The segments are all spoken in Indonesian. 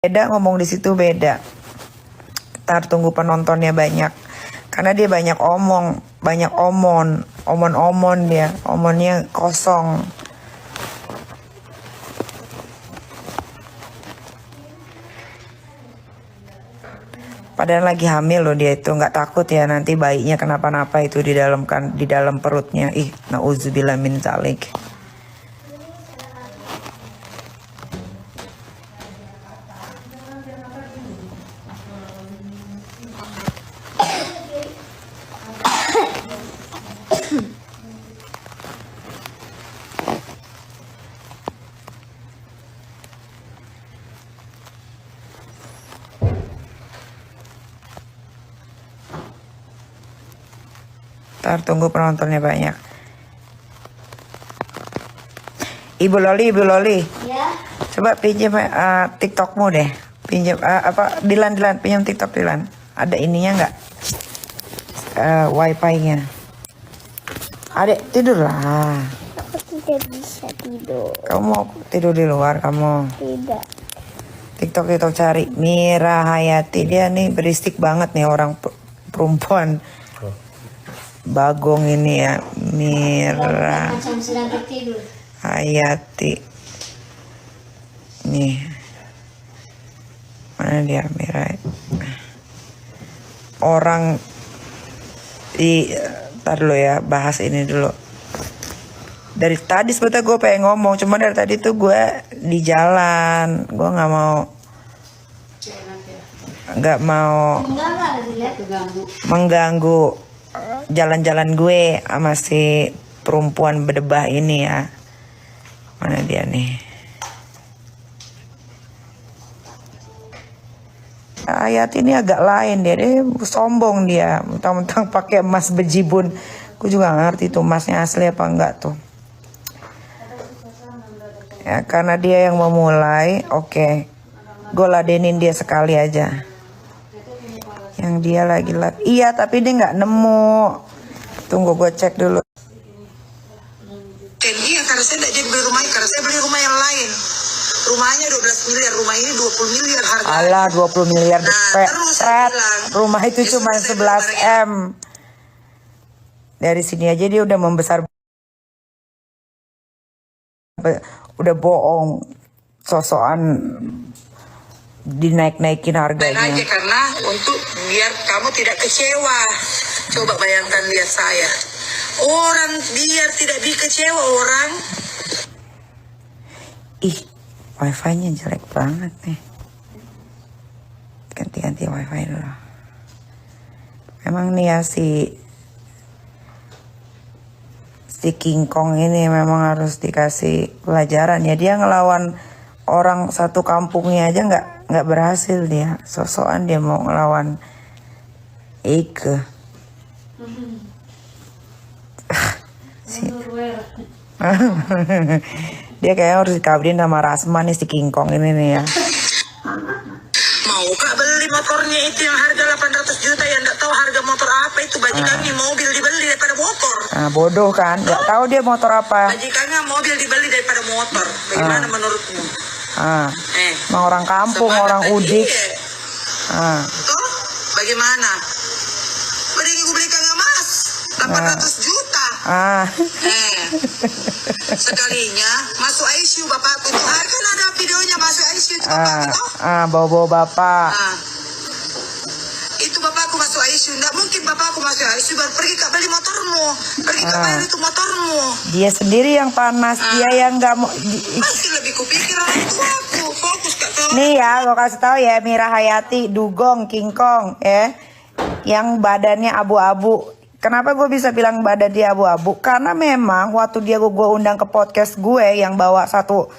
Beda ngomong di situ beda. Ntar tunggu penontonnya banyak. Karena dia banyak omon dia, omonnya kosong. Padahal lagi hamil loh dia itu, nggak takut ya nanti bayinya kenapa-napa itu di dalam perutnya. Ih, nauzubillah min dzalik. Ntar tunggu penontonnya banyak. Ibu Loli. Ya. Coba pinjam TikTokmu deh. Pinjam Dilan pinjam TikTok Dilan. Ada ininya nggak? Wifi-nya. Adek tidur lah. Aku tidak bisa tidur. Kamu mau tidur di luar kamu? Tidak. TikTok cari Mira Hayati. Dia nih berisik banget nih orang perempuan. Bagong ini ya, Mira Hayati. Nih. Mana dia Mira? Orang ntar dulu ya, bahas ini dulu. Dari tadi sebetulnya gue pengen ngomong, cuma dari tadi tuh gue di jalan, gue nggak mau mengganggu jalan-jalan gue sama si perempuan berdebah ini ya. Mana dia nih? Ayat ini agak lain dia sombong dia, mentang-mentang pakai emas bejibun. Gue juga gak ngerti tuh emasnya asli apa enggak tuh. Ya karena dia yang memulai, oke. Gue ladenin dia sekali aja. Yang dia lagi iya tapi dia nggak nemu. Tunggu gue cek dulu. Iya karena saya tidak jadi beli rumah, karena saya beli rumah yang lain. Rumahnya 12 miliar, rumah ini 20 miliar harga. Alah 20 miliar. Terus saya bilang, rumah itu cuma 11 M. Dari sini aja dia udah membesar. Udah bohong. Sosokan dinaik-naikin harganya. Aja karena untuk biar kamu tidak kecewa. Coba bayangkan lihat saya. Orang biar tidak dikecewa orang. Ih, wifi-nya jelek banget nih. Ganti wifi dulu. Memang nih ya si King Kong ini memang harus dikasih pelajaran ya. Dia ngelawan orang satu kampungnya aja nggak berhasil dia. Sosokan dia mau ngelawan Eike. Dia kayaknya harus dikawinin sama Rasma nih si King Kong ini nih ya. Mau kak beli motornya itu yang harga 800 juta yang nggak tahu harga motor apa itu bajikannya mobil dibeli daripada motor. Bodoh kan, nggak tahu dia motor apa. Bajikannya mobil dibeli daripada motor. Bagaimana menurutmu? Emang orang kampung, orang udik. Tuh, bagaimana? Mending gue belikan emas 800 juta. Sekalinya masuk ICU bapakku itu kan ada videonya masuk ICU itu bapakku bawa bapak. Itu bapakku masuk ICU, nggak mungkin bapakku masuk ICU baru pergi kak beli motormu, pergi kak bayar itu motormu. Dia sendiri yang panas, dia yang nggak mau. Masih lebih kupikir orang tuaku, fokus kak tuh. Nih ya, gue kasih tahu ya, Mira Hayati, dugong King Kong ya, yang badannya abu-abu. Kenapa gue bisa bilang badan dia abu-abu? Karena memang waktu dia gue undang ke podcast gue yang bawa satu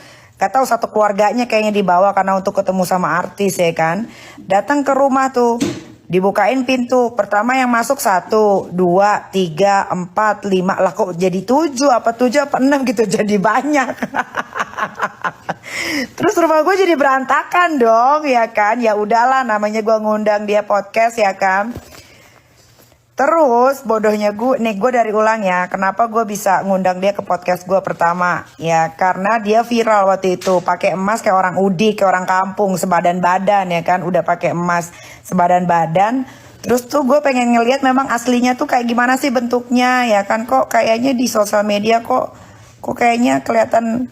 keluarganya kayaknya dibawa karena untuk ketemu sama artis ya kan. Datang ke rumah tuh, dibukain pintu. Pertama yang masuk 1, 2, 3, 4, 5. Lah kok jadi 7 apa 6 gitu, jadi banyak. Terus rumah gue jadi berantakan dong ya kan. Ya udahlah namanya gue ngundang dia podcast ya kan. Terus bodohnya gue dari ulang ya, kenapa gue bisa ngundang dia ke podcast gue pertama? Ya karena dia viral waktu itu, pakai emas kayak orang udik, kayak orang kampung, sebadan badan ya kan, udah pakai emas sebadan badan. Terus tuh gue pengen ngeliat memang aslinya tuh kayak gimana sih bentuknya ya kan, kok kayaknya di sosial media kok kayaknya kelihatan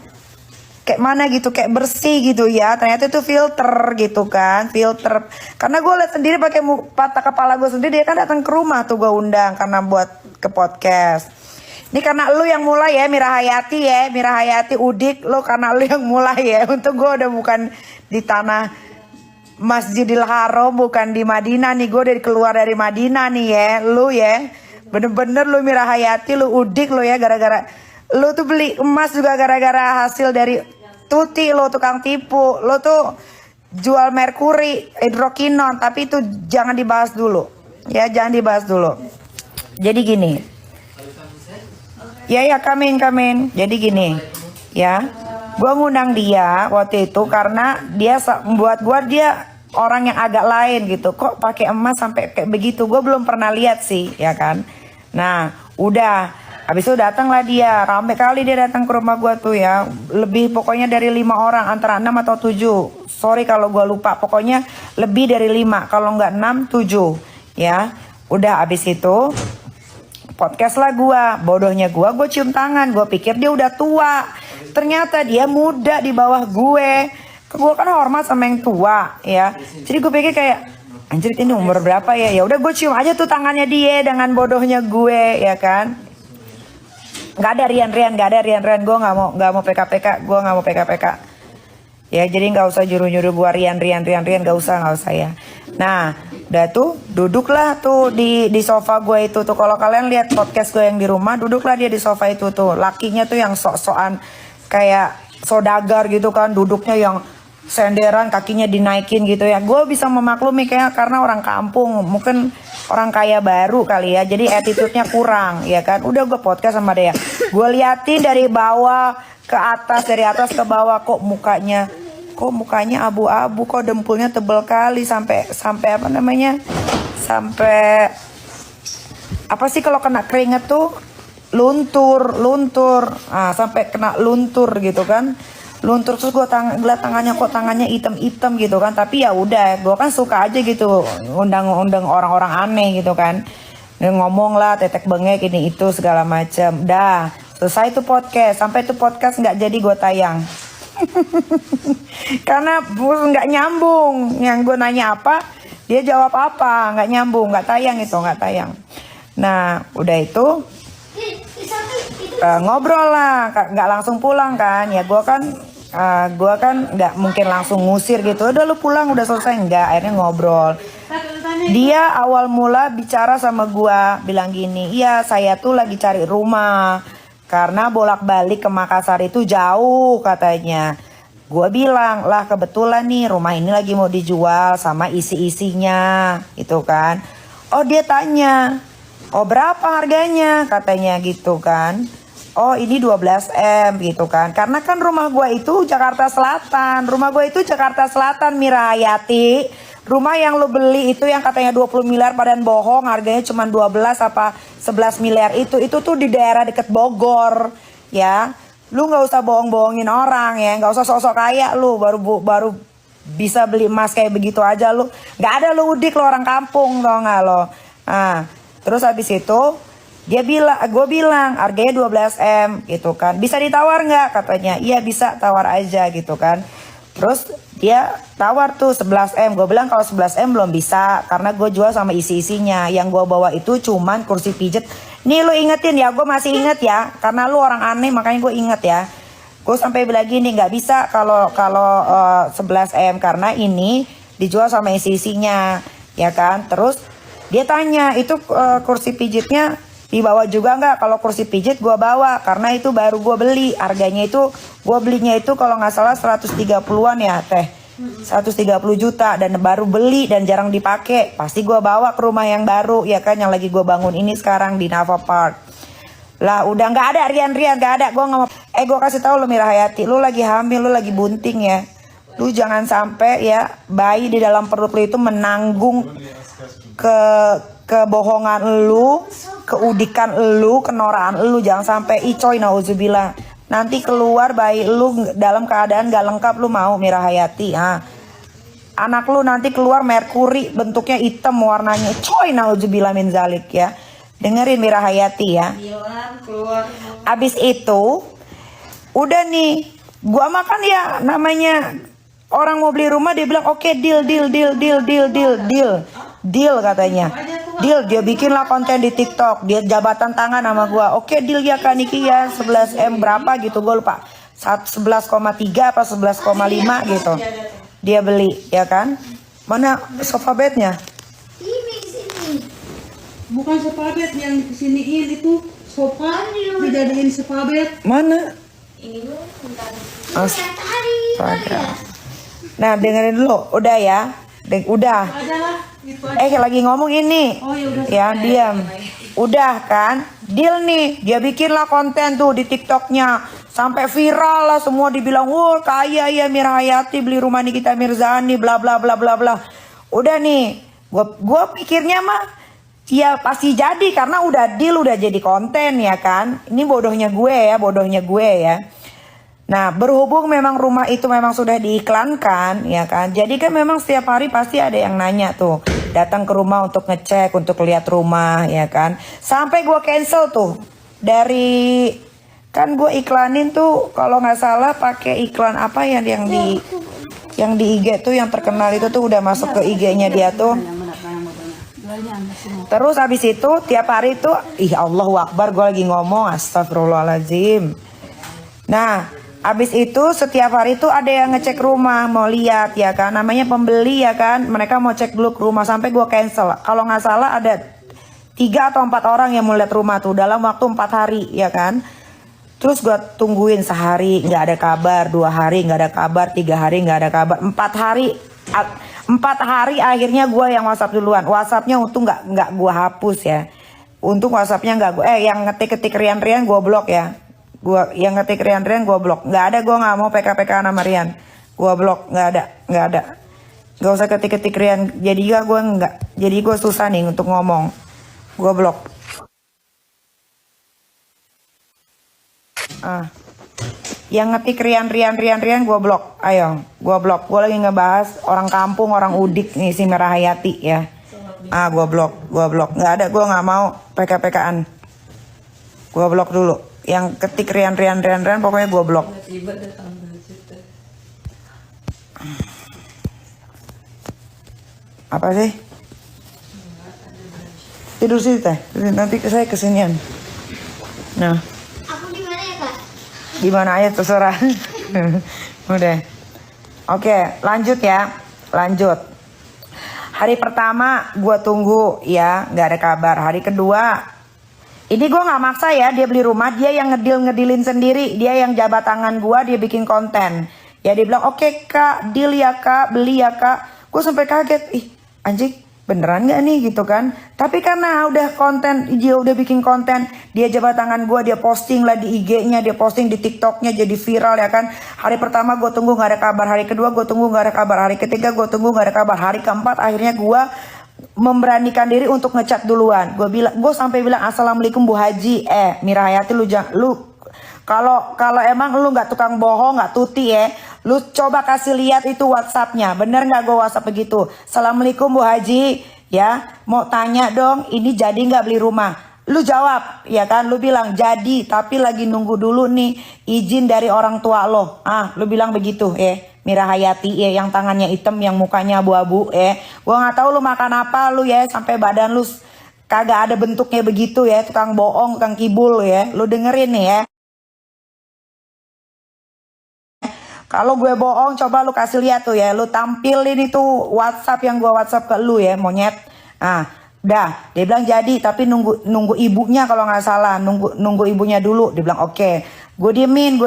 kayak mana gitu, kayak bersih gitu ya. Ternyata itu filter gitu kan, filter. Karena gue liat sendiri pakai patah kepala gue sendiri, dia kan datang ke rumah tuh gue undang karena buat ke podcast. Ini karena lu yang mulai ya, Mira Hayati Udik, lu karena lu yang mulai ya. Untuk gue udah bukan di tanah Masjidil Haram, bukan di Madinah nih, gue udah keluar dari Madinah nih ya. Lu ya, bener-bener lu Mira Hayati, lu Udik lu ya, gara-gara lu tuh beli emas juga gara-gara hasil dari Tuti, lo tukang tipu, lo tuh jual merkuri, hidrokinon, tapi itu jangan dibahas dulu. Ya, jangan dibahas dulu. Jadi gini. Ya, kamin. Jadi gini, ya. Gua ngundang dia waktu itu karena dia buat gua dia orang yang agak lain gitu. Kok pakai emas sampai kayak begitu? Gua belum pernah lihat sih, ya kan. Nah, udah. Habis itu datanglah dia, rame kali dia datang ke rumah gua tuh ya. Lebih pokoknya dari 5 orang, antara 6 atau 7. Sorry kalau gua lupa, pokoknya lebih dari 5. Kalau nggak 6, 7 ya. Udah habis itu podcast lah gua. Bodohnya gua cium tangan, gua pikir dia udah tua. Ternyata dia muda di bawah gue. Gua kan hormat sama yang tua ya. Jadi gue pikir kayak anjir ini umur berapa ya? Ya udah gue cium aja tuh tangannya dia dengan bodohnya gue ya kan. Nggak ada Rian, gue nggak mau PKPK, ya jadi nggak usah nyuruh gue Rian, nggak usah ya. Nah udah tuh duduklah tuh di sofa gue itu tuh, kalau kalian lihat podcast gue yang di rumah, duduklah dia di sofa itu tuh, lakinya tuh yang sok-sokan kayak sodagar gitu kan, duduknya yang senderan, kakinya dinaikin gitu ya. Gue bisa memaklumi kayak karena orang kampung, mungkin orang kaya baru kali ya, jadi attitude-nya kurang ya kan. Udah gue podcast sama dia, gue liatin dari bawah ke atas, dari atas ke bawah, kok mukanya abu-abu, kok dempulnya tebel kali sampai apa namanya, sampai apa sih kalau kena keringet tuh luntur, sampai kena luntur gitu kan. Luntur. Terus gue ngeliat tangannya, kok tangannya hitam gitu kan. Tapi ya udah, gue kan suka aja gitu undang orang-orang aneh gitu kan. Dan ngomong lah tetek bengek ini itu segala macam. Dah selesai tuh podcast. Sampai tuh podcast nggak jadi gue tayang. Karena nggak nyambung. Yang gue nanya apa, dia jawab apa, nggak nyambung, nggak tayang. Nah udah itu ngobrol lah, nggak langsung pulang kan. Ya gue kan nggak mungkin langsung ngusir gitu, udah lu pulang udah selesai, nggak. Akhirnya ngobrol. Dia awal mula bicara sama gue, bilang gini, iya saya tuh lagi cari rumah karena bolak-balik ke Makassar itu jauh katanya. Gue bilang lah kebetulan nih rumah ini lagi mau dijual sama isi-isinya gitu kan. Oh dia tanya, oh berapa harganya katanya gitu kan. Oh ini 12M gitu kan. Karena kan rumah gue itu Jakarta Selatan. Mira Hayati. Rumah yang lo beli itu yang katanya 20 miliar padahal bohong. Harganya cuma 12 apa 11 miliar itu tuh di daerah deket Bogor. Ya. Lu gak usah bohong-bohongin orang ya. Gak usah sok-sok kaya lu. Baru bisa beli emas kayak begitu aja lu. Gak ada lu Udik, lu orang kampung tau gak lo. Nah terus habis itu gue bilang harganya 12M gitu kan. Bisa ditawar nggak katanya? Iya bisa, tawar aja gitu kan. Terus dia tawar tuh 11M. Gue bilang kalau 11M belum bisa karena gue jual sama isi-isinya. Yang gue bawa itu cuman kursi pijet. Nih lu ingetin ya, gue masih inget ya. Karena lu orang aneh makanya gue inget ya. Gue sampai bilang gini, nggak bisa kalau 11M karena ini dijual sama isi-isinya ya kan. Terus dia tanya itu kursi pijetnya dibawa juga nggak? Kalau kursi pijit gue bawa karena itu baru gue beli. Harganya itu gue belinya itu kalau nggak salah 130-an ya teh, 130 juta dan baru beli dan jarang dipakai. Pasti gue bawa ke rumah yang baru ya kan, yang lagi gue bangun ini sekarang di Nava Park. Lah udah nggak ada Rian nggak ada. Gue nggak mau. Gue kasih tahu lo Mira Hayati, lo lagi hamil, lo lagi bunting ya. Lu jangan sampai ya bayi di dalam perut lu itu menanggung kebohongan lu, keudikan lu, kenoraan lu, jangan sampai icoy nauzubillah. Nanti keluar bayi lu dalam keadaan gak lengkap, lu mau Mira Hayati? Anak lu nanti keluar merkuri bentuknya hitam warnanya, coy nauzubillah min zalik ya. Dengerin Mira Hayati ya. Abis itu udah nih, gua makan ya, namanya orang mau beli rumah, dia bilang oke, deal katanya. Deal, dia bikinlah konten di TikTok, dia jabatan tangan sama gua. Oke, deal ya Kak Niki ya, 11M berapa gitu, gue lupa. 11,3 apa 11,5 gitu. Dia beli, ya kan? Mana sofa bednya? Bukan sofa bed yang disiniin, itu sofa dijadiin sofa bed. Mana? Astaga. Nah, dengerin dulu, udah ya. Udah. Lagi ngomong ini. Oh, ya udah. Ya, diam. Udah kan? Deal nih. Dia bikinlah konten tuh di TikToknya. Sampai viral lah, semua dibilang, "Wah, kaya ya Mira Hayati beli rumah Nikita Mirzani, bla bla bla bla bla." Udah nih. Gua pikirnya mah ya pasti jadi karena udah deal, udah jadi konten ya kan. Ini bodohnya gue ya. Nah, berhubung memang rumah itu memang sudah diiklankan, ya kan. Jadi kan memang setiap hari pasti ada yang nanya tuh, datang ke rumah untuk ngecek, untuk lihat rumah, ya kan. Sampai gue cancel tuh dari, kan gue iklanin tuh kalau nggak salah pakai iklan apa ya yang di IG tuh yang terkenal itu tuh udah masuk ke IG-nya dia tuh. Terus habis itu tiap hari tuh, Allahu Akbar, gue lagi ngomong, astagfirullahaladzim. Nah, habis itu setiap hari tuh ada yang ngecek rumah, mau lihat ya kan, namanya pembeli ya kan, mereka mau cek dulu ke rumah, sampai gue cancel. Kalau nggak salah ada 3 atau 4 orang yang mau lihat rumah tuh dalam waktu 4 hari ya kan. Terus gue tungguin sehari nggak ada kabar, 2 hari nggak ada kabar, 3 hari nggak ada kabar, 4 hari akhirnya gue yang WhatsApp duluan. WhatsAppnya untung nggak gue hapus ya, untung WhatsAppnya nggak gue yang ngetik Rian gue blok ya. Gua yang ngetik Rian gue blok, nggak ada, gue nggak mau PK sama Rian, gue blok, nggak ada, nggak usah ketik Rian, jadi gue susah nih untuk ngomong, gue blok. Yang ngetik Rian gue blok, ayo, gue blok, gue lagi ngebahas orang kampung, orang udik nih si Mira Hayati ya, gue blok, nggak ada, gue nggak mau PK-an, gue blok dulu. Yang ketik Rian pokoknya gue blok. Apa sih? Tidur sih teh, nanti saya kesinian. Nah, Aku di mana ya, Kak? di mana aja terserah. Udah. Oke, lanjut ya. Lanjut. Hari pertama gue tunggu ya, nggak ada kabar. Hari kedua, ini gue nggak maksa ya, dia beli rumah, dia yang ngedilin sendiri, dia yang jabat tangan gue, dia bikin konten. Ya dia bilang, oke Kak, deal ya Kak, beli ya Kak. Gue sampai kaget, anjing beneran nggak nih gitu kan. Tapi karena udah konten, dia udah bikin konten, dia jabat tangan gue, dia posting lah di IG-nya, dia posting di TikTok-nya, jadi viral ya kan. Hari pertama gue tunggu nggak ada kabar, hari kedua gue tunggu nggak ada kabar, hari ketiga gue tunggu nggak ada kabar, hari keempat akhirnya gue memberanikan diri untuk ngechat duluan. Gue sampai bilang, assalamualaikum Bu Haji. Mira Hayati, lu kalau emang lu nggak tukang bohong, nggak tuti ya, lu coba kasih lihat itu WhatsAppnya, bener nggak gue WhatsApp begitu? Assalamualaikum Bu Haji, ya mau tanya dong, ini jadi nggak beli rumah? Lu jawab, ya kan? Lu bilang jadi, tapi lagi nunggu dulu nih izin dari orang tua lo. Lu bilang begitu Mira Hayati yang tangannya hitam, yang mukanya abu-abu Gua nggak tahu lu makan apa lu ya, sampai badan lu kagak ada bentuknya begitu ya, tukang bohong, tukang kibul ya. Lu dengerin nih ya. Kalau gue bohong, coba lu kasih lihat tuh ya, lu tampilin itu WhatsApp yang gue WhatsApp ke lu ya, monyet. Udah, dia bilang jadi, tapi nunggu ibunya kalau nggak salah, nunggu ibunya dulu. Dia bilang oke. Gue diemin.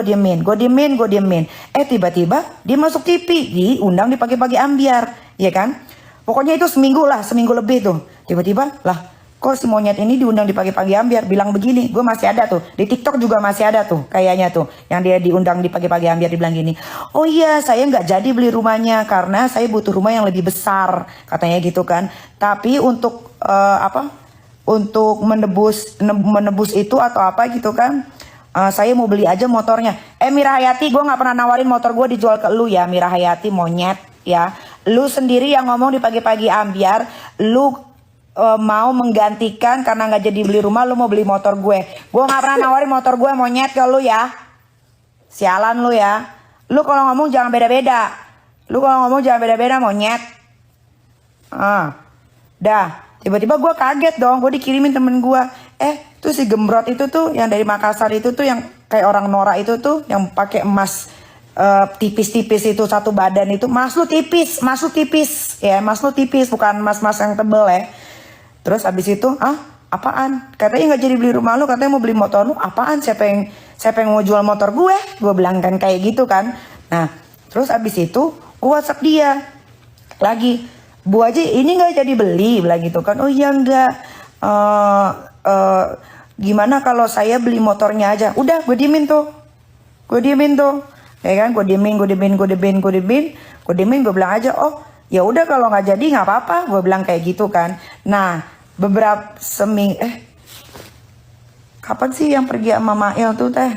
Tiba-tiba dia masuk TV, diundang di pagi-pagi ambiar, ya kan? Pokoknya itu seminggu lebih tuh. Tiba-tiba lah, kok si monyet ini diundang di pagi-pagi ambiar, bilang begini. Gue masih ada tuh, di TikTok juga masih ada tuh kayaknya tuh, yang dia diundang di pagi-pagi ambiar, dibilang gini, oh iya saya nggak jadi beli rumahnya karena saya butuh rumah yang lebih besar, katanya gitu kan. Tapi untuk untuk menebus itu atau apa gitu kan, saya mau beli aja motornya. Mira Hayati, gue nggak pernah nawarin motor gue dijual ke lu ya, Mira Hayati monyet ya. Lu sendiri yang ngomong di pagi-pagi ambiar, lu mau menggantikan karena nggak jadi beli rumah, lu mau beli motor gue. Gue nggak pernah nawarin motor gue, monyet ke lu ya. Sialan lu ya. Lu kalau ngomong jangan beda-beda. Lu kalau ngomong jangan beda-beda, monyet. Dah. Tiba-tiba gue kaget dong, gue dikirimin temen gue. Tuh si gembrot itu tuh yang dari Makassar itu tuh yang kayak orang Nora itu tuh yang pakai emas tipis-tipis itu satu badan itu. Mas lu tipis ya, mas lu tipis bukan mas-mas yang tebel ya. Terus abis itu, apaan? Katanya nggak jadi beli rumah lu, katanya mau beli motor lu. Apaan? Siapa yang mau jual motor gue? Gue bilang kan kayak gitu kan. Nah, terus abis itu gue WhatsApp dia lagi, Bu Haji ini nggak jadi beli, bilang gitu kan. Oh iya enggak. Gimana kalau saya beli motornya aja? Udah, gue diemin tuh. Ya kan, gue diemin. Gue bilang aja, oh ya udah kalau nggak jadi nggak apa-apa, gue bilang kayak gitu kan. Nah beberapa kapan sih yang pergi sama Mail tuh teh?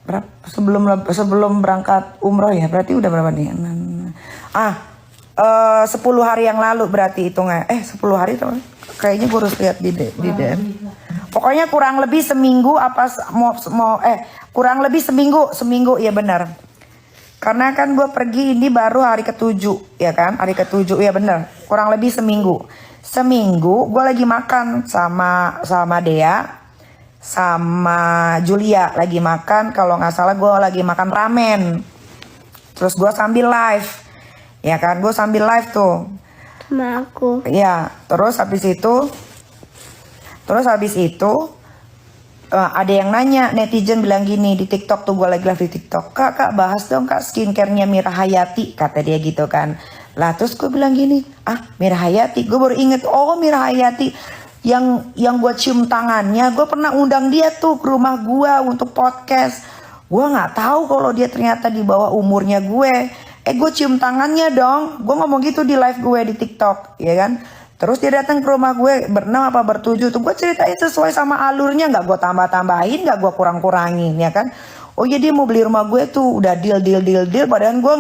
Berapa sebelum berangkat umroh ya? Berarti udah berapa nih? 10 hari yang lalu berarti hitungnya. 10 hari tuh kayaknya gue harus lihat di DM. Pokoknya kurang lebih seminggu kurang lebih seminggu ya benar. Karena kan gue pergi ini baru hari ke-7 ya kan, hari ke-7 ya bener, kurang lebih seminggu gue lagi makan sama Dea sama Julia, lagi makan, kalau nggak salah gue lagi makan ramen, terus gue sambil live ya kan, gue sambil live tuh Sama aku. ya. Terus habis itu ada yang nanya, netizen bilang gini di TikTok tuh, gue lagi live di TikTok, kak bahas dong kak skincare-nya Mira Hayati, kata dia gitu kan. Lah terus gue bilang gini, Mira Hayati, gue baru inget, oh Mira Hayati yang gue cium tangannya, gue pernah undang dia tuh ke rumah gue untuk podcast. Gue nggak tahu kalau dia ternyata di bawah umurnya gue. Gue cium tangannya dong, gue ngomong gitu di live gue di TikTok ya kan. Terus dia datang ke rumah gue ber-6 apa ber-7 tuh, gue ceritain sesuai sama alurnya, nggak gue tambah-tambahin, nggak gue kurang-kurangin ya kan. Oh ya dia mau beli rumah gue tuh udah deal, padahal gue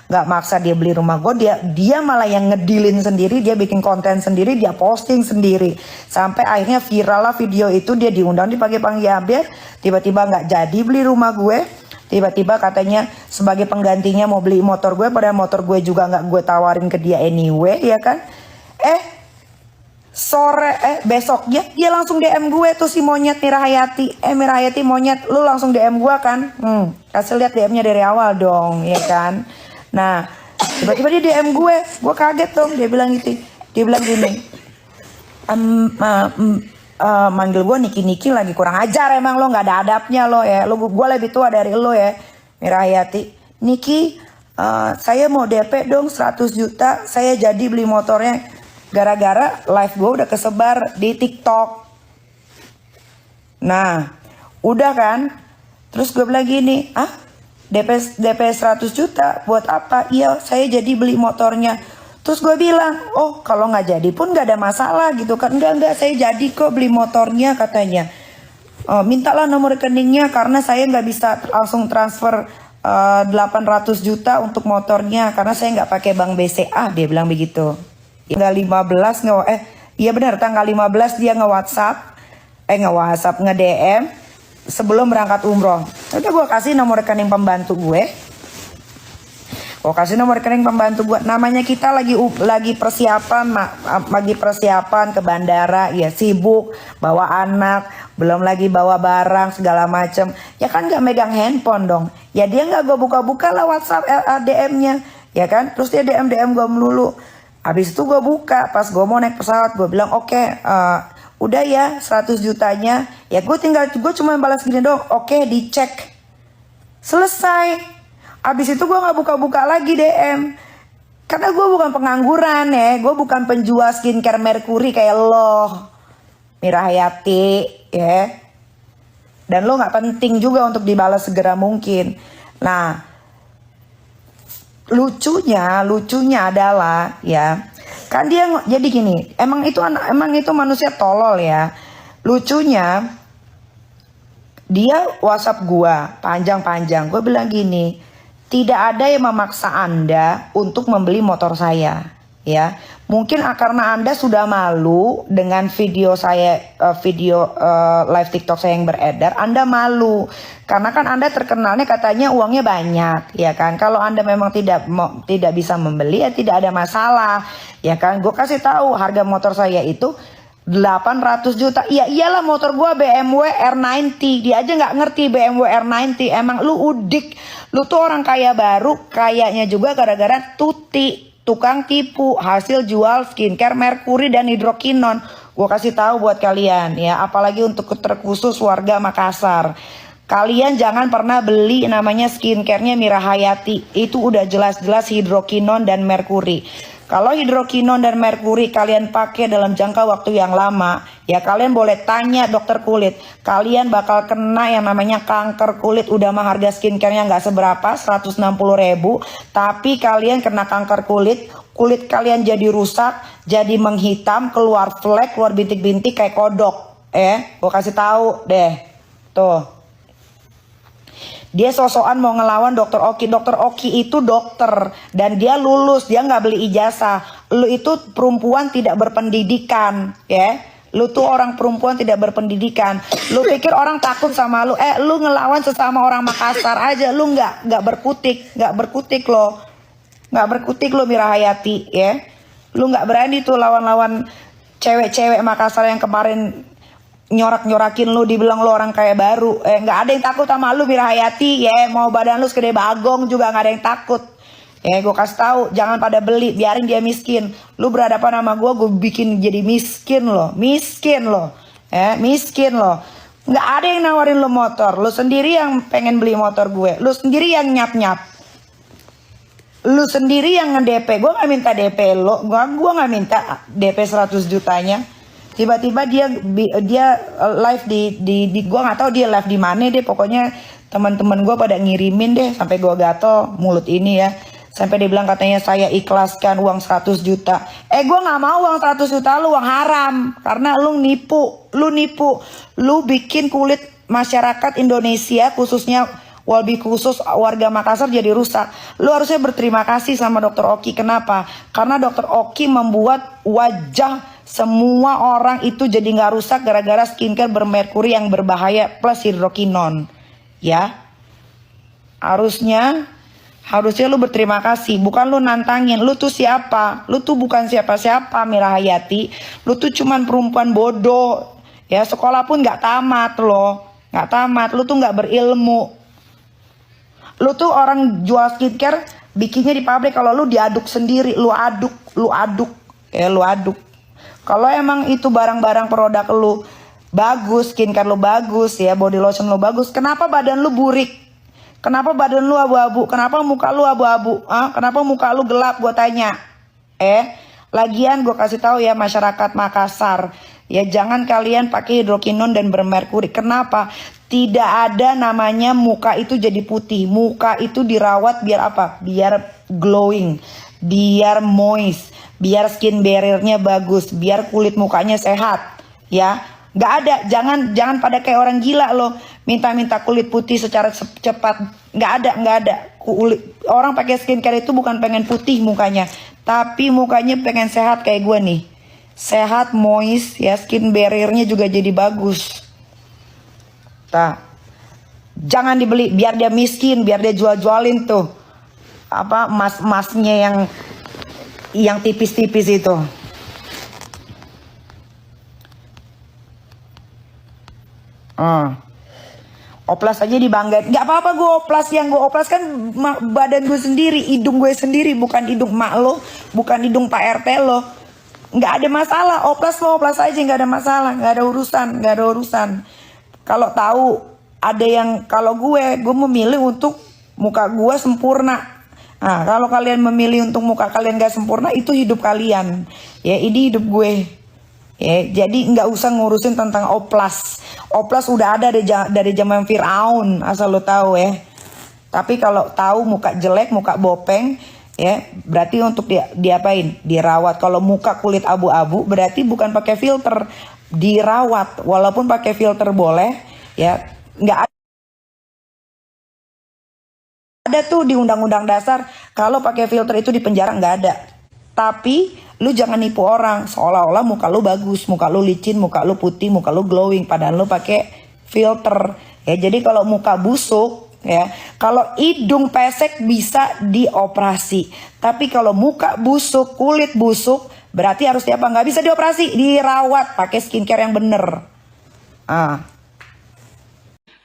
nggak maksa dia beli rumah gue, dia malah yang ngedilin sendiri, dia bikin konten sendiri, dia posting sendiri, sampai akhirnya viral lah video itu, dia diundang di pagi-pagi ambiar, tiba-tiba nggak jadi beli rumah gue. Tiba-tiba katanya sebagai penggantinya mau beli motor gue, padahal motor gue juga nggak gue tawarin ke dia anyway ya kan. Besoknya dia langsung DM gue tuh si monyet Mira Hayati. Mira Hayati monyet, lu langsung DM gue kan? Kasih lihat DM-nya dari awal dong, ya kan? Nah, tiba-tiba dia DM gue kaget dong. Dia bilang gitu, dia bilang gini, manggil gue Niki lagi, kurang ajar emang lo, nggak ada adabnya lo ya. Gue lebih tua dari lo ya, Mira Hayati. Niki, saya mau DP dong 100 juta, saya jadi beli motornya. Gara-gara live gue udah kesebar di TikTok. Nah, udah kan? Terus gue bilang gini, DP 100 juta buat apa? Iya, saya jadi beli motornya. Terus gue bilang, oh kalau nggak jadi pun nggak ada masalah gitu kan. Enggak, saya jadi kok beli motornya katanya. Mintalah nomor rekeningnya karena saya nggak bisa langsung transfer 800 juta untuk motornya karena saya nggak pakai bank BCA, dia bilang begitu. Tanggal 15 iya benar, tanggal 15 dia nge-DM sebelum berangkat umroh. Udah gue kasih nomor rekening pembantu gue. Namanya kita lagi persiapan ke bandara, ya sibuk bawa anak, belum lagi bawa barang segala macem. Ya kan nggak megang handphone dong. Ya dia nggak gue buka-buka lah WhatsApp DM-nya, ya kan. Terus dia DM gue melulu. Habis itu gue buka, pas gue mau naik pesawat, gue bilang oke, udah ya 100 jutanya. Ya gue cuma balas gini dong, oke, dicek. Selesai. Habis itu gue gak buka-buka lagi DM. Karena gue bukan pengangguran ya, gue bukan penjual skincare Merkuri kayak lo, Mira Hayati ya. Dan lo nggak penting juga untuk dibalas segera mungkin. Nah, lucunya adalah ya, kan dia jadi gini, emang itu manusia tolol ya. Lucunya dia WhatsApp gua panjang-panjang. Gue bilang gini, tidak ada yang memaksa Anda untuk membeli motor saya, ya. Mungkin karena Anda sudah malu dengan video saya, live TikTok saya yang beredar, Anda malu. Karena kan Anda terkenalnya katanya uangnya banyak, ya kan. Kalau Anda memang tidak bisa membeli, ya tidak ada masalah, ya kan. Gue kasih tahu harga motor saya itu 800 juta. Ya iyalah, motor gua BMW R90. Dia aja nggak ngerti BMW R90. Emang lu udik. Lu tuh orang kaya baru, kayaknya juga gara-gara Tuti, tukang tipu, hasil jual skincare Merkuri dan hidrokinon. Gua kasih tahu buat kalian ya, apalagi untuk terkhusus warga Makassar. Kalian jangan pernah beli namanya skincarenya Mira Hayati. Itu udah jelas-jelas hidrokinon dan Merkuri. Kalau hidrokinon dan Merkuri kalian pakai dalam jangka waktu yang lama, ya kalian boleh tanya dokter kulit. Kalian bakal kena yang namanya kanker kulit. Udah mah harga skincarenya nggak seberapa, 160.000. Tapi kalian kena kanker kulit, kulit kalian jadi rusak, jadi menghitam, keluar flek, keluar bintik-bintik kayak kodok. Gue kasih tahu deh, tuh. Dia sosokan mau ngelawan Dokter Oki. Dokter Oki itu dokter dan dia lulus, dia nggak beli ijazah. Lu itu perempuan tidak berpendidikan, ya. Lu tuh orang perempuan tidak berpendidikan. Lu pikir orang takut sama lu? Lu ngelawan sesama orang Makassar aja, lu nggak berkutik lo, nggak berkutik lo Mira Hayati, ya. Lu nggak berani tuh lawan-lawan cewek-cewek Makassar yang kemarin nyorak-nyorakin lu, dibilang lu orang kaya baru. Nggak ada yang takut sama lu Mira Hayati, ya. Mau badan lu segede bagong juga nggak ada yang takut. Gue kasih tahu, jangan pada beli, biarin dia miskin. Lu berhadapan sama gue bikin jadi miskin lo, miskin lo. Nggak ada yang nawarin lu motor, lu sendiri yang pengen beli motor gue, lu sendiri yang nyap-nyap, lu sendiri yang nge-DP. Gue nggak minta DP lo, gue nggak minta DP 100 jutanya. Tiba-tiba dia live di gua nggak tahu dia live di mana deh, pokoknya teman-teman gua pada ngirimin deh sampai gua gatel mulut ini ya. Sampai dia bilang katanya saya ikhlaskan uang 100 juta. Gua nggak mau uang 100 juta lu, uang haram. Karena lu nipu. Lu bikin kulit masyarakat Indonesia khususnya lebih khusus warga Makassar jadi rusak. Lu harusnya berterima kasih sama Dokter Oki. Kenapa? Karena Dokter Oki membuat wajah semua orang itu jadi nggak rusak gara-gara skincare bermerkuri yang berbahaya plus hidrokinon. Ya, harusnya lu berterima kasih, bukan lu nantangin. Lu tuh siapa? Lu tuh bukan siapa-siapa Mira Hayati. Lu tuh cuman perempuan bodoh. Ya, sekolah pun nggak tamat lo, nggak tamat. Lu tuh nggak berilmu. Lu tuh orang jual skincare bikinnya di pabrik. Kalau lu diaduk sendiri, lu aduk. Kalau emang itu barang-barang produk lu bagus, skincare lu bagus ya, body lotion lu bagus, kenapa badan lu burik? Kenapa badan lu abu-abu? Kenapa muka lu abu-abu? Kenapa muka lu gelap? Gue tanya. Lagian gue kasih tahu ya masyarakat Makassar, ya jangan kalian pakai hidrokinon dan bermerkuri. Kenapa? Tidak ada namanya muka itu jadi putih. Muka itu dirawat biar apa? Biar glowing, biar moist, biar skin barrier-nya bagus, biar kulit mukanya sehat, ya. Nggak ada, jangan pada kayak orang gila loh, minta kulit putih secara cepat. Nggak ada. Orang pakai skincare itu bukan pengen putih mukanya, tapi mukanya pengen sehat kayak gue nih, sehat, moist, ya, skin barrier-nya juga jadi bagus. Jangan dibeli, biar dia miskin, biar dia jual-jualin tuh apa emas-emasnya yang tipis-tipis itu. Oplas aja dibanggain. Gak apa-apa gue oplas. Yang gue oplas kan badan gue sendiri, hidung gue sendiri, bukan hidung mak lo, bukan hidung Pak RT lo. Gak ada masalah. Oplas lo oplas aja, gak ada masalah, gak ada urusan. Kalau tahu ada yang, kalau gue memilih untuk muka gue sempurna. Nah, kalau kalian memilih untuk muka kalian gak sempurna, itu hidup kalian. Ya, ini hidup gue. Ya, jadi nggak usah ngurusin tentang oplas. Oplas udah ada dari zaman Firaun, asal lo tahu ya. Tapi kalau tahu muka jelek, muka bopeng, ya berarti untuk diapain? Dirawat. Kalau muka kulit abu-abu, berarti bukan pakai filter, dirawat. Walaupun pakai filter boleh, ya nggak ada tuh di Undang-Undang Dasar kalau pakai filter itu di penjara, nggak ada. Tapi lu jangan nipu orang seolah-olah muka lu bagus, muka lu licin, muka lu putih, muka lu glowing, padahal lu pakai filter. Ya jadi kalau muka busuk, ya kalau hidung pesek bisa dioperasi. Tapi kalau muka busuk, kulit busuk, berarti harus diapa? Nggak bisa dioperasi, dirawat pakai skincare yang bener.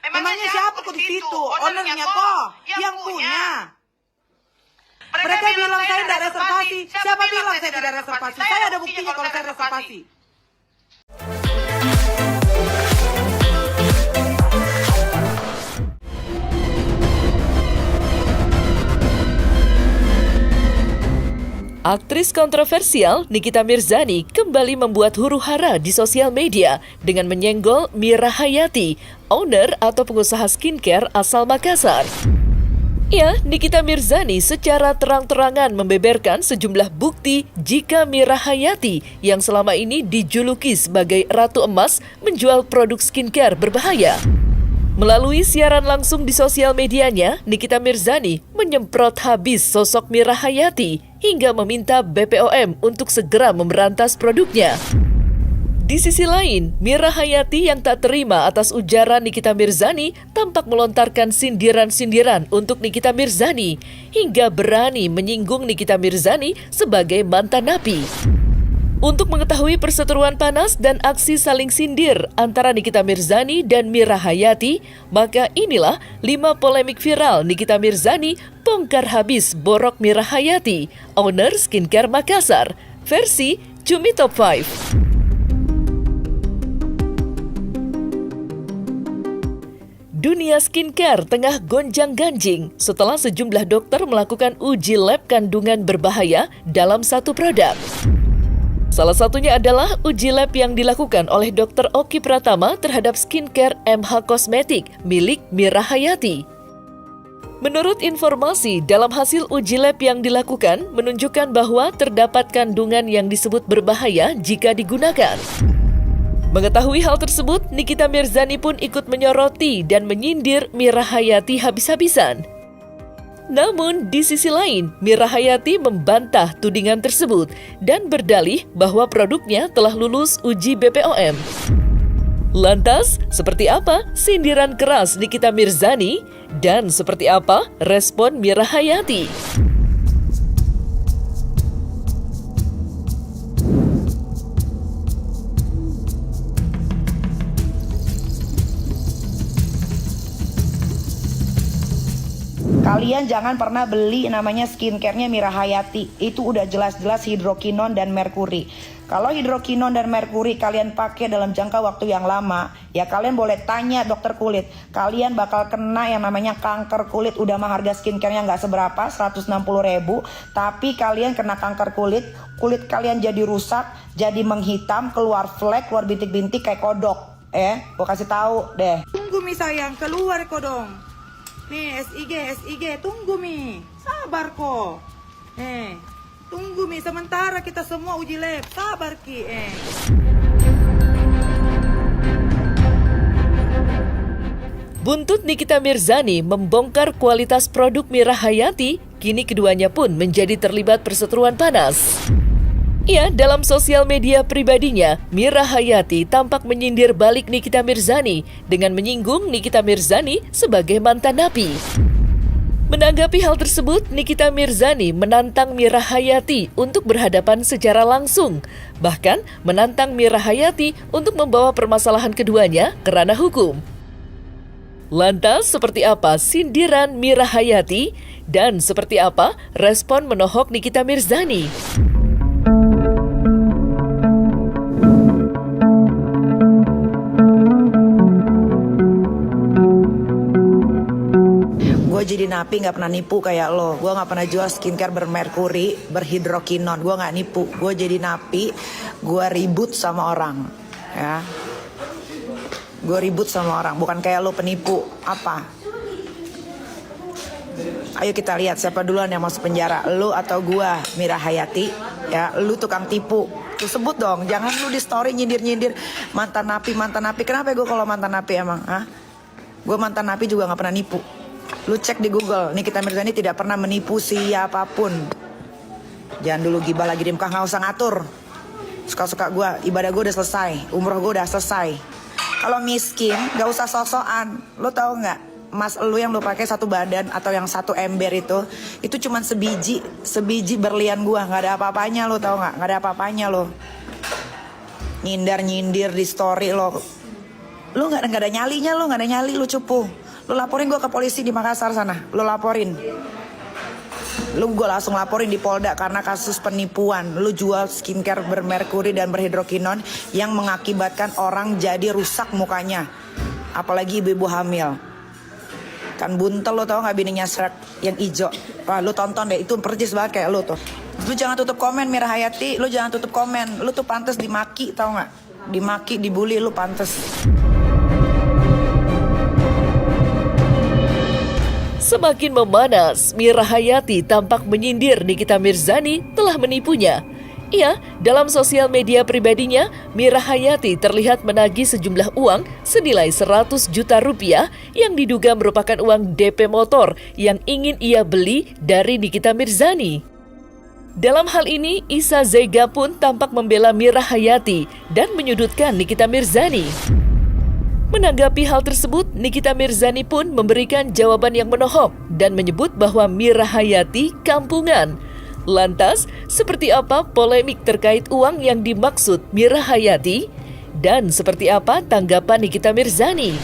Emangnya siapa kok di situ? Ownernya kok yang punya. Mereka bilang saya tidak reservasi. Siapa bilang saya tidak reservasi? Saya ada buktinya kalau saya reservasi. Aktris kontroversial Nikita Mirzani kembali membuat huru-hara di sosial media dengan menyenggol Mira Hayati, owner atau pengusaha skincare asal Makassar. Ya, Nikita Mirzani secara terang-terangan membeberkan sejumlah bukti jika Mira Hayati yang selama ini dijuluki sebagai Ratu Emas menjual produk skincare berbahaya. Melalui siaran langsung di sosial medianya, Nikita Mirzani menyemprot habis sosok Mira Hayati hingga meminta BPOM untuk segera memberantas produknya. Di sisi lain, Mira Hayati yang tak terima atas ujaran Nikita Mirzani tampak melontarkan sindiran-sindiran untuk Nikita Mirzani hingga berani menyinggung Nikita Mirzani sebagai mantan napi. Untuk mengetahui perseteruan panas dan aksi saling sindir antara Nikita Mirzani dan Mira Hayati, maka inilah 5 polemik viral Nikita Mirzani bongkar habis borok Mira Hayati, owner skincare Makassar, versi Cumi Top 5. Dunia skincare tengah gonjang-ganjing setelah sejumlah dokter melakukan uji lab kandungan berbahaya dalam satu produk. Salah satunya adalah uji lab yang dilakukan oleh Dr. Oki Pratama terhadap skincare MH Cosmetic milik Mira Hayati. Menurut informasi, dalam hasil uji lab yang dilakukan menunjukkan bahwa terdapat kandungan yang disebut berbahaya jika digunakan. Mengetahui hal tersebut, Nikita Mirzani pun ikut menyoroti dan menyindir Mira Hayati habis-habisan. Namun, di sisi lain, Mira Hayati membantah tudingan tersebut dan berdalih bahwa produknya telah lulus uji BPOM. Lantas, seperti apa sindiran keras Nikita Mirzani dan seperti apa respon Mira Hayati? Kalian jangan pernah beli namanya skincare-nya Mira Hayati. Itu udah jelas-jelas hidrokinon dan merkuri. Kalau hidrokinon dan merkuri kalian pakai dalam jangka waktu yang lama, ya kalian boleh tanya dokter kulit. Kalian bakal kena yang namanya kanker kulit. Udah mah harga skincare-nya nggak seberapa, 160.000. Tapi kalian kena kanker kulit, kulit kalian jadi rusak, jadi menghitam, keluar flek, keluar bintik-bintik kayak kodok. Gua kasih tahu deh. Tunggu Mi sayang, keluar kok dong. Nih SIG, tunggu Mi. Sabar kok. Tunggu Mi, sementara kita semua uji lab. Sabar Ki. Buntut Nikita Mirzani membongkar kualitas produk Mira Hayati, kini keduanya pun menjadi terlibat perseteruan panas. Ya, dalam sosial media pribadinya, Mira Hayati tampak menyindir balik Nikita Mirzani dengan menyinggung Nikita Mirzani sebagai mantan napi. Menanggapi hal tersebut, Nikita Mirzani menantang Mira Hayati untuk berhadapan secara langsung. Bahkan menantang Mira Hayati untuk membawa permasalahan keduanya ke ranah hukum. Lantas, seperti apa sindiran Mira Hayati dan seperti apa respon menohok Nikita Mirzani? Gue jadi napi nggak pernah nipu kayak lo. Gue nggak pernah jual skincare bermerkuri, berhidrokinon. Gue nggak nipu. Gue jadi napi, gue ribut sama orang, ya. Gue ribut sama orang, bukan kayak lo penipu. Apa? Ayo kita lihat siapa duluan yang masuk penjara, lo atau gue, Mira Hayati. Ya, lo tukang tipu. Tuh sebut dong, jangan lu di story nyindir-nyindir mantan napi. Kenapa gue kalau mantan napi emang? Gue mantan napi juga nggak pernah nipu. Lu cek di Google, Nikita Mirzani tidak pernah menipu siapapun. Jangan dulu gibah lagi di muka, nggak usah ngatur. Suka-suka gue, ibadah gue udah selesai, umroh gue udah selesai. Kalau miskin, nggak usah sok-sokan. Lu tahu nggak? Mas lu yang lu pakai satu badan atau yang satu ember itu cuman sebiji berlian gua, nggak ada apa-apanya, lo tau nggak ada apa-apanya lo. Nyindir di story lo nggak ada nyalinya, lo cupu. Lo laporin gua ke polisi di Makassar sana, lo laporin. Gua langsung laporin di Polda karena kasus penipuan. Lu jual skincare bermerkuri dan berhidrokinon yang mengakibatkan orang jadi rusak mukanya, apalagi ibu-ibu hamil. Kan buntel, lo tau gak bininya Shrek yang ijo? Wah, lu tonton deh, itu percis banget kayak lu tuh. Lu jangan tutup komen, Mira Hayati. Lu jangan tutup komen. Lu tuh pantas dimaki, tau gak? Dimaki, dibully, lu pantas. Semakin memanas, Mira Hayati tampak menyindir Nikita Mirzani telah menipunya. Iya, dalam sosial media pribadinya, Mira Hayati terlihat menagih sejumlah uang senilai 100 juta rupiah yang diduga merupakan uang DP motor yang ingin ia beli dari Nikita Mirzani. Dalam hal ini, Isa Zega pun tampak membela Mira Hayati dan menyudutkan Nikita Mirzani. Menanggapi hal tersebut, Nikita Mirzani pun memberikan jawaban yang menohok dan menyebut bahwa Mira Hayati kampungan. Lantas, seperti apa polemik terkait uang yang dimaksud Mira Hayati? Dan seperti apa tanggapan Nikita Mirzani?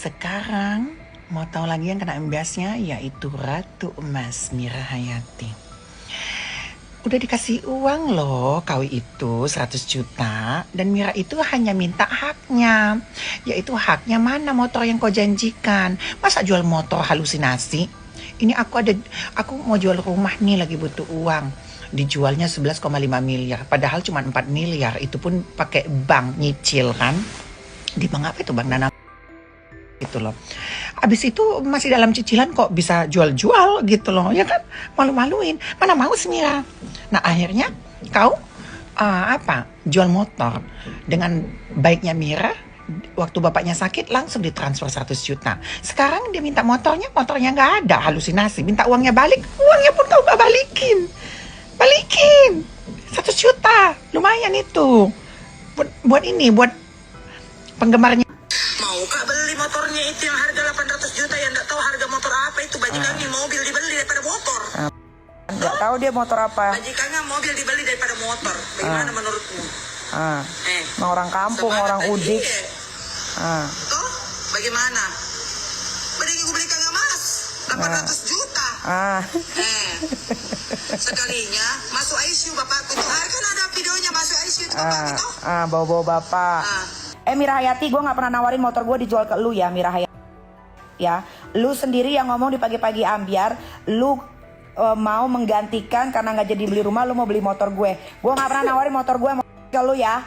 Sekarang mau tahu lagi yang kena imbasnya, yaitu Ratu Emas Mira Hayati. Udah dikasih uang loh kau itu 100 juta, dan Mira itu hanya minta haknya, yaitu haknya mana motor yang kau janjikan. Masa jual motor halusinasi? Ini aku mau jual rumah nih, lagi butuh uang. Dijualnya 11,5 miliar, padahal cuma 4 miliar, itu pun pakai bank nyicil kan. Di bank apa itu, Bang Nana? Gitu loh. Abis itu masih dalam cicilan kok bisa jual-jual gitu loh, ya kan? Malu-maluin. Mana mau sih Mira? Nah akhirnya kau jual motor. Dengan baiknya Mira, waktu bapaknya sakit langsung ditransfer 100 juta. Sekarang dia minta motornya nggak ada, halusinasi. Minta uangnya balik, uangnya pun kau nggak balikin. 100 juta, lumayan itu. Buat penggemarnya. Mau kak beli motornya itu yang harga 800 juta yang nggak tahu harga motor apa itu, bajikannya mobil dibeli daripada motor. Nggak tahu dia motor apa. Bajikannya mobil dibeli daripada motor. Bagaimana menurutmu? Nah, orang kampung, orang udik. Toh, bagaimana? Mending gue beli kagak mas 800 juta. Sekalinya masuk ICU bapakku itu, kan ada videonya masuk ICU itu bapakku toh. Bawa-bawa bapak. Mira Hayati, gue gak pernah nawarin motor gue dijual ke lu ya, Mira Hayati. Ya, lu sendiri yang ngomong di pagi-pagi ambiar, lu mau menggantikan karena gak jadi beli rumah, lu mau beli motor gue. Gue gak pernah nawarin motor gue ke lu ya.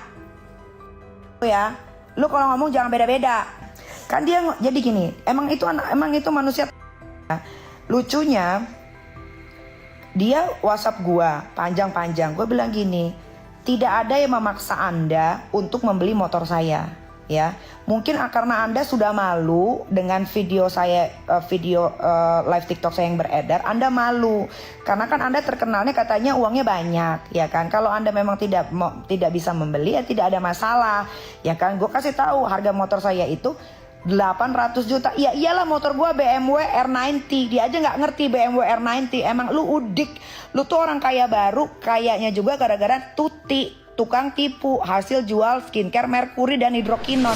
Lu kalau ngomong jangan beda-beda. Kan dia jadi gini, emang itu manusia. Lucunya, dia WhatsApp gue panjang-panjang. Gue bilang gini, tidak ada yang memaksa Anda untuk membeli motor saya, ya. Mungkin karena Anda sudah malu dengan video saya, live TikTok saya yang beredar, Anda malu. Karena kan Anda terkenalnya katanya uangnya banyak, ya kan. Kalau Anda memang tidak bisa membeli, ya tidak ada masalah, ya kan. Gue kasih tahu harga motor saya itu 800 juta. Ya iyalah, motor gua BMW R90. Dia aja nggak ngerti BMW R90. Emang lu udik. Lu tuh orang kaya baru, kayaknya juga gara-gara Tuti, tukang tipu, hasil jual skincare merkuri dan hidrokinon.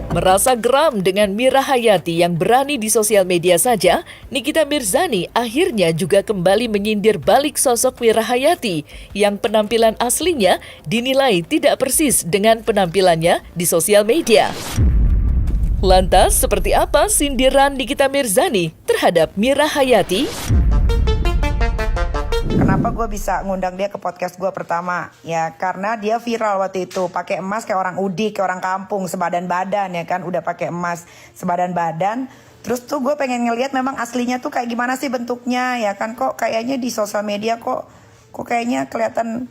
Merasa geram dengan Mira Hayati yang berani di sosial media saja, Nikita Mirzani akhirnya juga kembali menyindir balik sosok Mira Hayati yang penampilan aslinya dinilai tidak persis dengan penampilannya di sosial media. Lantas, seperti apa sindiran Nikita Mirzani terhadap Mira Hayati? Kenapa gue bisa ngundang dia ke podcast gue pertama? Ya karena dia viral waktu itu, pakai emas kayak orang udik, kayak orang kampung, sebadan badan ya kan, udah pakai emas sebadan badan. Terus tuh gue pengen ngeliat memang aslinya tuh kayak gimana sih bentuknya ya kan, kok kayaknya di sosial media kok kayaknya kelihatan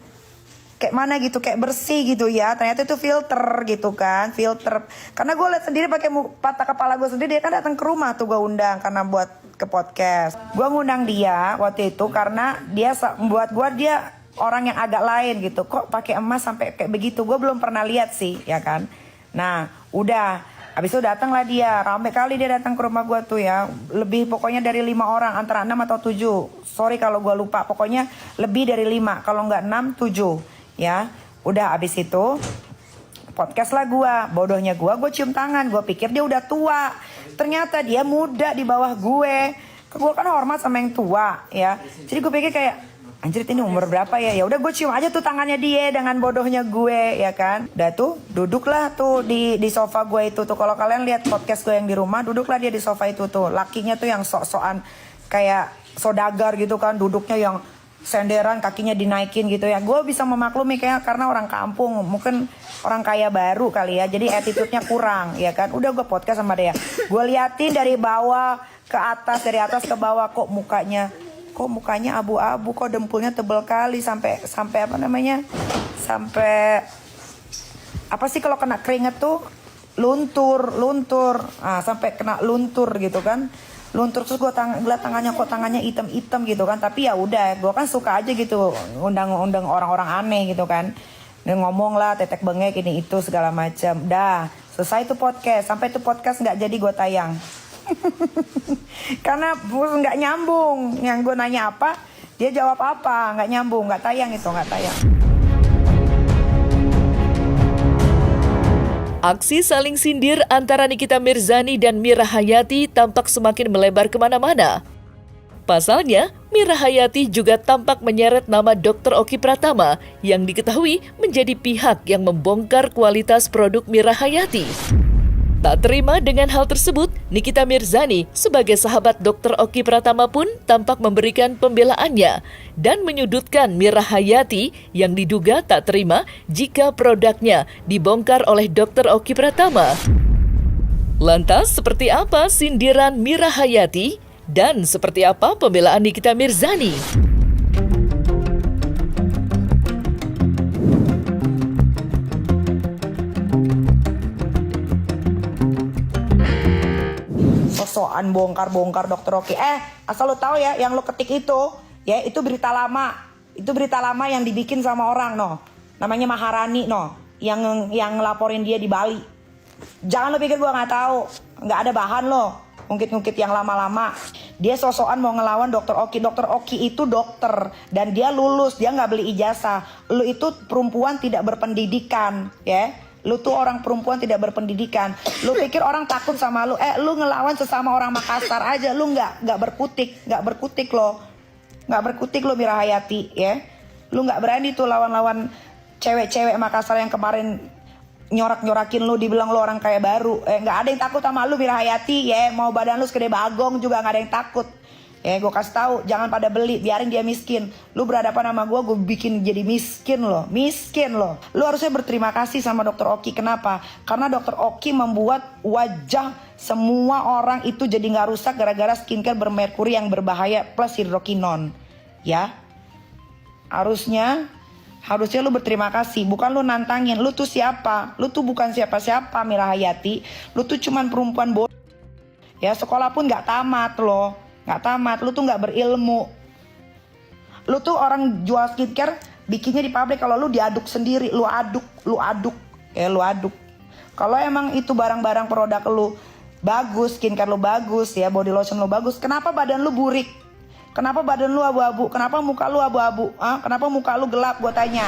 kayak mana gitu, kayak bersih gitu ya. Ternyata itu filter gitu kan, filter. Karena gue liat sendiri pakai patah kepala gue sendiri, dia kan datang ke rumah tuh gue undang karena buat ke podcast. Gue ngundang dia waktu itu karena dia buat gue dia orang yang agak lain gitu. Kok pakai emas sampai kayak begitu? Gue belum pernah lihat sih, ya kan. Nah, udah. Habis itu datanglah dia, rame kali dia datang ke rumah gue tuh ya. Lebih pokoknya dari 5 orang, antara 6 atau 7. Sorry kalau gue lupa, pokoknya lebih dari 5. Kalau nggak 6, 7. Ya, udah abis itu podcast lah bodohnya gue cium tangan, gue pikir dia udah tua, ternyata dia muda di bawah gue kan hormat sama yang tua ya, jadi gue pikir kayak anjir ini umur berapa ya, ya udah gue cium aja tuh tangannya dia dengan bodohnya gue ya kan, udah tuh duduklah tuh di sofa gue itu tuh, kalau kalian lihat podcast gue yang di rumah, duduklah dia di sofa itu tuh, lakinya tuh yang sok-sokan kayak sodagar gitu kan, duduknya yang senderan, kakinya dinaikin gitu ya. Gue bisa memaklumi kayak karena orang kampung, mungkin orang kaya baru kali ya, jadi attitude-nya kurang ya kan. Udah gue podcast sama dia, gue liatin dari bawah ke atas, dari atas ke bawah, kok mukanya abu-abu, kok dempulnya tebel kali sampai apa namanya, sampai apa sih kalau kena keringet tuh luntur, sampai kena luntur gitu kan. Luntur, terus gue liat tangannya, kok tangannya hitam gitu kan. Tapi ya udah, gue kan suka aja gitu undang orang-orang aneh gitu kan, dan ngomong lah tetek bengek ini itu segala macam. Dah selesai tuh podcast, sampai tuh podcast nggak jadi gue tayang karena nggak nyambung, yang gue nanya apa dia jawab apa, nggak nyambung, nggak tayang. Aksi saling sindir antara Nikita Mirzani dan Mira Hayati tampak semakin melebar kemana-mana. Pasalnya, Mira Hayati juga tampak menyeret nama Dr. Oki Pratama yang diketahui menjadi pihak yang membongkar kualitas produk Mira Hayati. Tak terima dengan hal tersebut, Nikita Mirzani sebagai sahabat Dr. Oki Pratama pun tampak memberikan pembelaannya dan menyudutkan Mira Hayati yang diduga tak terima jika produknya dibongkar oleh Dr. Oki Pratama. Lantas, seperti apa sindiran Mira Hayati dan seperti apa pembelaan Nikita Mirzani? Sosokan bongkar Dr. Oki. Asal lo tahu ya, yang lo ketik itu, ya itu berita lama. Itu berita lama yang dibikin sama orang namanya Maharani yang laporin dia di Bali. Jangan lo pikir gue nggak tahu, nggak ada bahan lo. Ngungkit yang lama-lama. Dia sosokan mau ngelawan Dr. Oki. Dr. Oki itu dokter dan dia lulus, dia nggak beli ijazah. Lo itu perempuan tidak berpendidikan, ya. Lu tuh orang perempuan tidak berpendidikan. Lu pikir orang takut sama lu? Lu ngelawan sesama orang Makassar aja, lu nggak berkutik lo, Mira Hayati, ya. Lu nggak berani tuh lawan cewek-cewek Makassar yang kemarin nyorak-nyorakin lu, dibilang lu orang kaya baru. Nggak ada yang takut sama lu, Mira Hayati, ya. Mau badan lu segede bagong juga nggak ada yang takut. Ya, gue kasih tahu, jangan pada beli, biarin dia miskin. Lu berhadapan sama gue bikin jadi miskin lo. Lu harusnya berterima kasih sama Dr. Oki. Kenapa? Karena Dr. Oki membuat wajah semua orang itu jadi nggak rusak gara-gara skincare bermerkuri yang berbahaya plus hidrokinon. Ya, harusnya lu berterima kasih, bukan lu nantangin. Lu tuh siapa? Lu tuh bukan siapa-siapa, Mira Hayati. Lu tuh cuman perempuan bodoh. Ya, sekolah pun nggak tamat lo. Nggak tamat, lu tuh nggak berilmu. Lu tuh orang jual skincare bikinnya di pabrik. Kalau lu diaduk sendiri, lu aduk. Kalau emang itu barang-barang produk lu bagus, skincare lu bagus ya, body lotion lu bagus, kenapa badan lu burik? Kenapa badan lu abu-abu? Kenapa muka lu abu-abu? Kenapa muka lu gelap? Gue tanya.